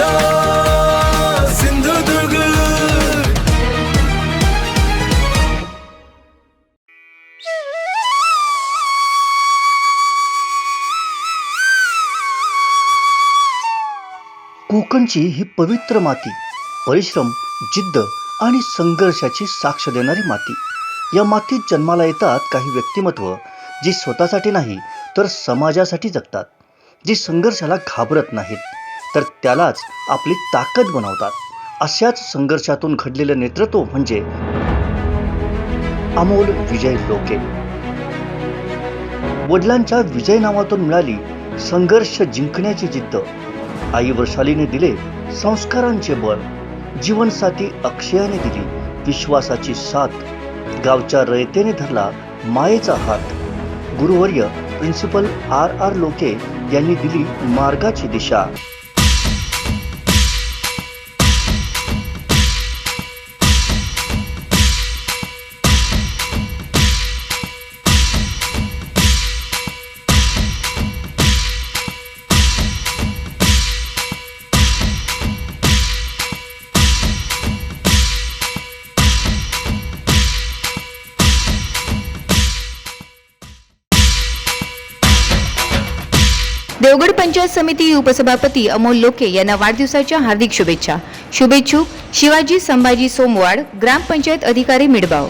आपला सिंधुदुर्ग. कोकणची ही पवित्र माती परिश्रम, जिद्द आणि संघर्षाची साक्ष देणारी माती. या मातीत जन्माला येतात काही व्यक्तिमत्व जी स्वतःसाठी नाही तर समाजासाठी जगतात, जी संघर्षाला घाबरत नाहीत तर त्यालाच आपली ताकद बनवतात. अशाच संघर्षातून घडलेलं नेतृत्व म्हणजे अमोल विजय लोके. वडिलांच्या विजय नावातून मिळाली संघर्ष जिंकण्याची जिद्द, आई वैशालीने दिले संस्कारांचे बळ, जीवनसाथी अक्षयाने दिली विश्वासाची साथ, गावच्या रयतेने धरला मायेचा हात, गुरुवर्य प्रिन्सिपल RR लोके यांनी दिली मार्गाची दिशा. देवगड पंचायत समिती उपसभापती अमोल लोके यांना वाढदिवसाच्या हार्दिक शुभेच्छा. शुभेच्छुक शिवाजी संभाजी सोमवाड, ग्रामपंचायत अधिकारी मिडबाव.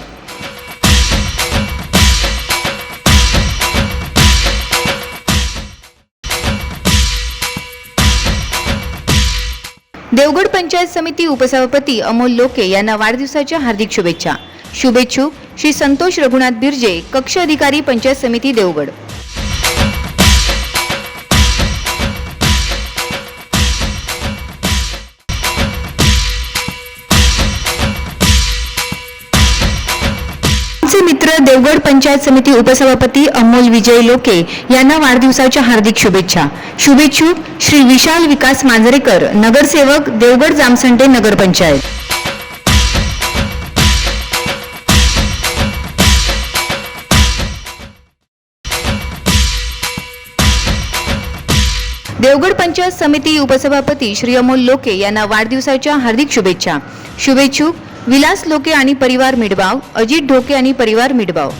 देवगड पंचायत समिती उपसभापती अमोल लोके यांना वाढदिवसाच्या हार्दिक शुभेच्छा. शुभेच्छुक श्री संतोष रघुनाथ बिर्जे, कक्ष अधिकारी पंचायत समिती देवगड. मित्र देवगड पंचायत समिती उपसभापती अमोल विजय लोके यांना वाढदिवसाच्या हार्दिक शुभेच्छा. शुभेच्छुक श्री विशाल विकास मांजरेकर, नगरसेवक देवगड जामसंडे नगरपंचायत. देवगड पंचायत समिती उपसभापती श्री अमोल लोके यांना वाढदिवसाच्या हार्दिक शुभेच्छा. शुभेच्छुक विलास लोके आणि परिवार मिडबाव, अजित ढोके आणि परिवार मिडबाव.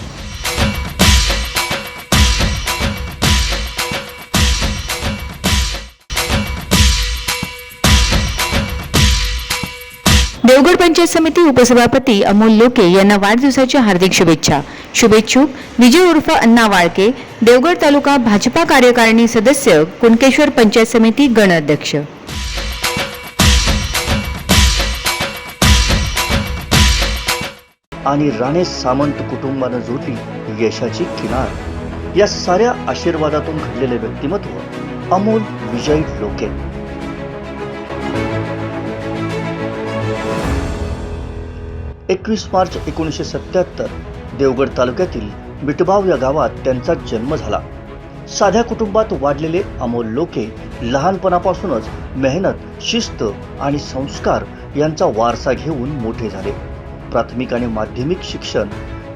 देवगड पंचायत समिती उपसभापती अमोल लोके यांना वाढदिवसाच्या हार्दिक शुभेच्छा. शुभेच्छुक विजय उर्फ अण्णा वाळके, देवगड तालुका भाजपा कार्यकारिणी सदस्य, कुणकेश्वर पंचायत समिती गण अध्यक्ष. आणि राणे सामंत कुटुंबानं जोडली यशाची किनार. या साऱ्या आशीर्वादातून घडलेले व्यक्तिमत्व अमोल विजय लोके. मार्च 1977 देवगड तालुक्यातील बिटबाव या गावात त्यांचा जन्म झाला. साध्या कुटुंबात वाढलेले अमोल लोके लहानपणापासूनच मेहनत, शिस्त आणि संस्कार यांचा वारसा घेऊन मोठे झाले. प्राथमिक आणि माध्यमिक शिक्षण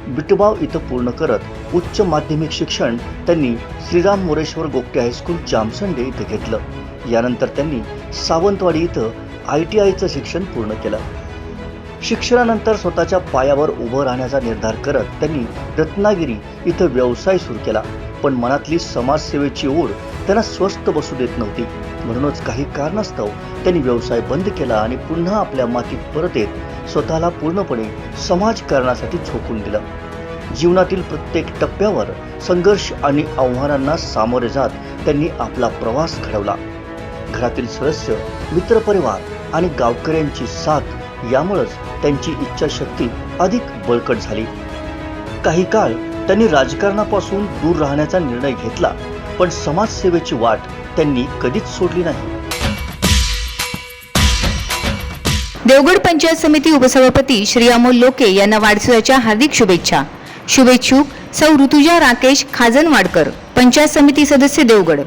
बिटबाव इथं पूर्ण करत उच्च माध्यमिक शिक्षण त्यांनी श्रीराम मोरेश्वर गोगटे हायस्कूल जामसंडे इथं घेतलं. यानंतर त्यांनी सावंतवाडी इथं ITIचं शिक्षण पूर्ण केलं. शिक्षणानंतर स्वतःच्या पायावर उभं राहण्याचा निर्धार करत त्यांनी रत्नागिरी इथं व्यवसाय सुरू केला. पण मनातली समाजसेवेची ओढ त्यांना स्वस्थ बसू देत नव्हती. म्हणूनच काही कारणास्तव त्यांनी व्यवसाय बंद केला आणि पुन्हा आपल्या मातीत परत येत स्वतःला पूर्णपणे समाजकारणासाठी झोकून दिलं. जीवनातील प्रत्येक टप्प्यावर संघर्ष आणि आव्हानांना सामोरे जात त्यांनी आपला प्रवास घडवला. घरातील सदस्य, मित्रपरिवार आणि गावकऱ्यांची साथ यामुळेच त्यांची इच्छाशक्ती अधिक बळकट झाली. काही काळ त्यांनी राजकारणापासून दूर राहण्याचा निर्णय घेतला, पण समाजसेवेची वाट त्यांनी कधीच सोडली नाही. देवगड पंचायत समिती उपसभापती श्री अमोल लोके यांना वाढदिवसाच्या हार्दिक शुभेच्छा. शुभेच्छुक सौ ऋतुजा राकेश खाजनवाडकर, पंचायत समिती सदस्य देवगड.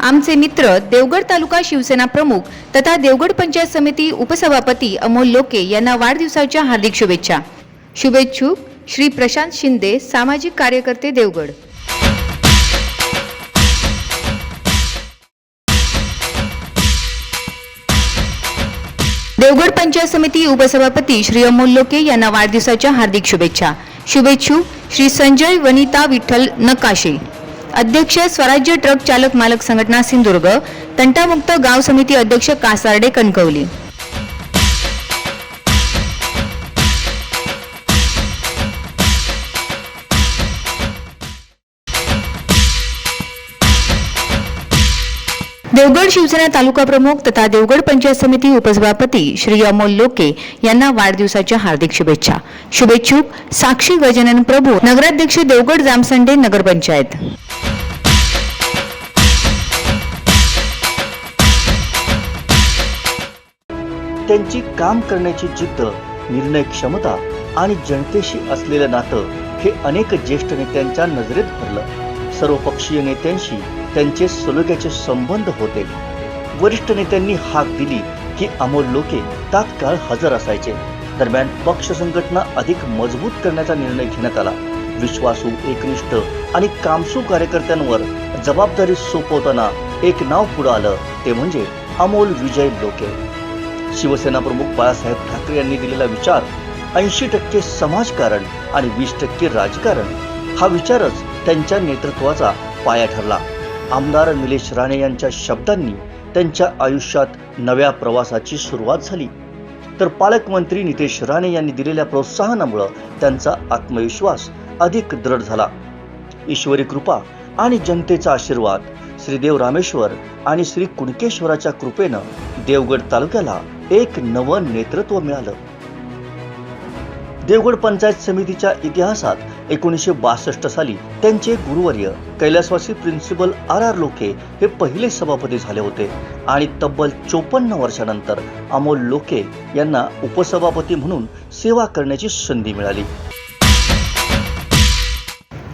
आमचे मित्र देवगड तालुका शिवसेना प्रमुख तथा देवगड पंचायत समिती उपसभापती अमोल लोके यांना वाढदिवसाच्या हार्दिक शुभेच्छा. शुभेच्छुक श्री प्रशांत शिंदे, सामाजिक कार्यकर्ते, देवगड. देवगड पंचायत समिती उपसभापती श्री अमोल लोके यांना वाढदिवसाच्या हार्दिक शुभेच्छा. शुभेच्छुक श्री संजय वनिता विठ्ठल नकाशे, अध्यक्ष स्वराज्य ट्रक चालक मालक संघटना सिंधुदुर्ग, तंटामुक्त गाव समिती अध्यक्ष कासारडे कणकवली. देवगड शिवसेना तालुका प्रमुख तथा देवगड पंचायत समिती उपसभापती श्री अमोल लोके यांना वाढदिवसाच्या हार्दिक शुभेच्छा. शुभेच्छुक साक्षी गजानन प्रभू, नगराध्यक्ष देवगड जामसंडे नगरपंचायत. त्यांची काम करण्याची जिद्द, निर्णय क्षमता आणि जनतेशी असलेलं नातं हे अनेक ज्येष्ठ नेत्यांच्या नजरेत भरलं. सर्वपक्षीय नेत्यांशी त्यांचे सलोख्याचे संबंध होते. वरिष्ठ नेत्यांनी हाक दिली की अमोल लोके तात्काळ हजर असायचे. दरम्यान पक्ष संघटना अधिक मजबूत करण्याचा निर्णय घेण्यात आला. विश्वासू, एकनिष्ठ आणि कामसू कार्यकर्त्यांवर जबाबदारी सोपवताना एक नाव पुढे आलं, ते म्हणजे अमोल विजय लोके. शिवसेना प्रमुख बाळासाहेब ठाकरे यांनी दिलेला विचार 80% समाजकारण आणि 20% राजकारण हा विचारच त्यांच्या नेतृत्वाचा पाया ठरला. आमदार निलेश राणे यांच्या शब्दांनी त्यांच्या आयुष्यात नव्या प्रवासाची सुरुवात झाली, तर पालकमंत्री नितेश राणे यांनी दिलेल्या प्रोत्साहनामुळे त्यांचा आत्मविश्वास अधिक दृढ झाला. ईश्वरी कृपा आणि जनतेचा आशीर्वाद, श्रीदेव रामेश्वर आणि श्री कुणकेश्वराच्या कृपेनं देवगड तालुक्याला एक नवं नेतृत्व मिळालं. देवगड पंचायत समितीच्या इतिहासात 1962 साली त्यांचे गुरुवर्य कैलासवासी प्रिन्सिपल RR लोके हे पहिले सभापती झाले होते आणि तब्बल 54 वर्षानंतर अमोल लोके यांना उपसभापती म्हणून सेवा करण्याची संधी मिळाली.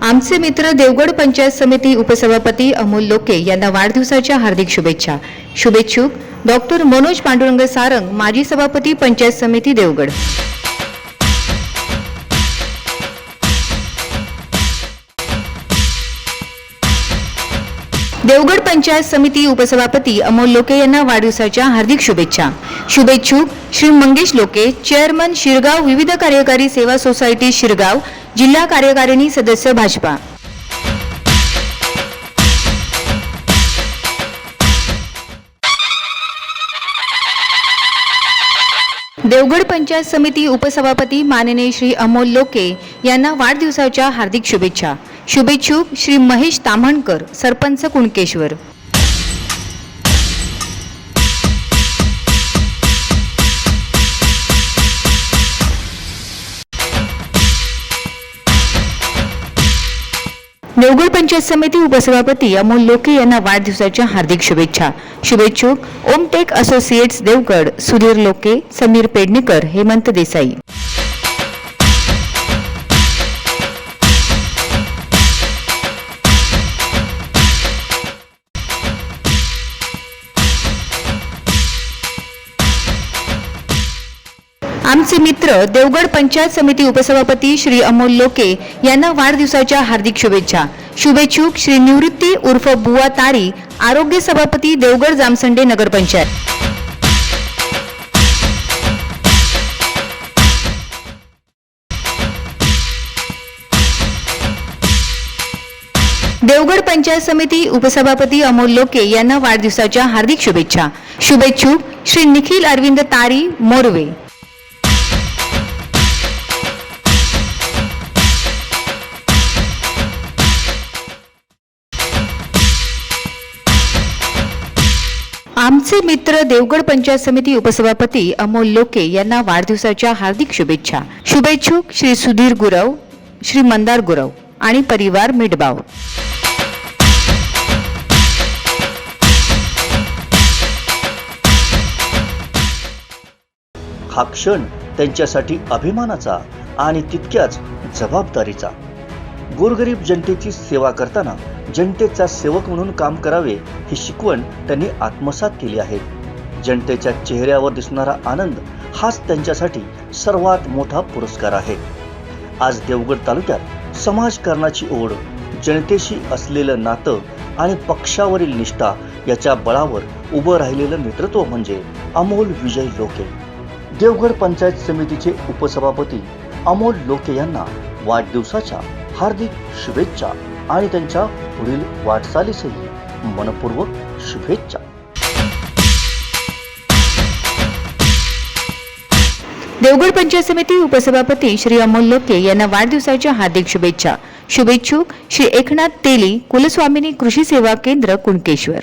आमचे मित्र देवगड पंचायत समिती उपसभापती अमोल लोके यांना वाढदिवसाच्या हार्दिक शुभेच्छा. शुभेच्छुक डॉक्टर मनोज पांडुरंग सारंग, माजी सभापती पंचायत समिती देवगड. देवगड पंचायत समिती उपसभापती अमोल लोके यांना वाढदिवसाच्या हार्दिक शुभेच्छा. शुभेच्छुक श्री मंगेश लोके, चेअरमन शिरगाव विविध कार्यकारी सेवा सोसायटी शिरगाव, जिल्हा कार्यकारिणी सदस्य भाजपा. देवगड पंचायत समिती उपसभापती माननीय श्री अमोल लोके यांना वाढदिवसाच्या हार्दिक शुभेच्छा. शुभेच्छुक श्री महेश ताम्हणकर, सरपंच कुणकेश्वर. देवगड पंचायत समिती उपसभापती अमोल लोके यांना वाढदिवसाच्या हार्दिक शुभेच्छा. शुभेच्छुक ओमटेक असोसिएट्स देवगड, सुधीर लोके, समीर पेडणेकर, हेमंत देसाई. आमचे मित्र देवगड पंचायत समिती उपसभापती श्री अमोल लोके यांना वाढदिवसाच्या हार्दिक शुभेच्छा. शुभेच्छुक श्री निवृत्ती उर्फ बुवा तारी, आरोग्य सभापती देवगड जामसंडे नगरपंचायत. देवगड पंचायत समिती उपसभापती अमोल लोके यांना वाढदिवसाच्या हार्दिक शुभेच्छा. शुभेच्छुक श्री निखिल अरविंद तारी, मोरवे. आमचे मित्र देवगड पंचायत समिती उपसभापती अमोल लोके यांना वाढदिवसाच्या हार्दिक शुभेच्छा. शुभेच्छुक श्री सुधीर गुरव, श्री मंदार गुरव आणि परिवार मिडबाव. हा क्षण त्यांच्यासाठी अभिमानाचा आणि तितक्याच जबाबदारीचा. गोरगरीब जनतेची सेवा करताना जनतेचा सेवक म्हणून काम करावे ही शिकवण त्यांनी आत्मसात केली आहे. जनतेच्या चेहऱ्यावर दिसणारा आनंद हाच त्यांच्यासाठी सर्वात मोठा पुरस्कार आहे. आज देवगड तालुक्यात समाजकारणाची ओढ, जनतेशी असलेलं नातं आणि पक्षावरील निष्ठा याच्या बळावर उभं राहिलेलं नेतृत्व म्हणजे अमोल विजय लोके. देवगड पंचायत समितीचे उपसभापती अमोल लोके यांना वाढदिवसाच्या हार्दिक शुभेच्छा आणि त्यांच्या पुढील वाटचालीसही मनपूर्वक शुभेच्छा. देवगड पंचायत समिती उपसभापती श्री अमोल लोके यांना वाढदिवसाच्या हार्दिक शुभेच्छा. शुभेच्छुक श्री एकनाथ तेली, कुलस्वामिनी कृषी सेवा केंद्र, कुणकेश्वर.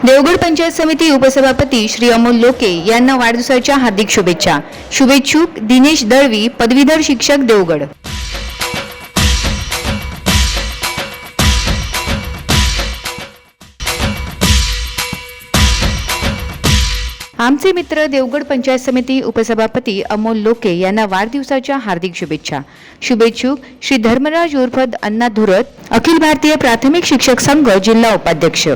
देवगड पंचायत समिती उपसभापती श्री अमोल लोके यांना वाढदिवसाच्या हार्दिक शुभेच्छा. शुभेच्छुक दिनेश दळवी, पदवीधर शिक्षक, देवगड. आमचे मित्र देवगड पंचायत समिती उपसभापती अमोल लोके यांना वाढदिवसाच्या हार्दिक शुभेच्छा. शुभेच्छुक श्री धर्मराज उर्फ अण्णा धुरत, अखिल भारतीय प्राथमिक शिक्षक संघ, जिल्हा उपाध्यक्ष.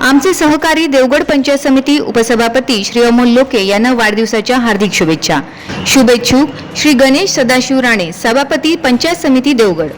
आमचे सहकारी देवगड पंचायत समिती उपसभापती श्री अमोल लोके यांना वाढदिवसाच्या हार्दिक शुभेच्छा. शुभेच्छुक श्री गणेश सदाशिव राणे, सभापती पंचायत समिती, देवगड.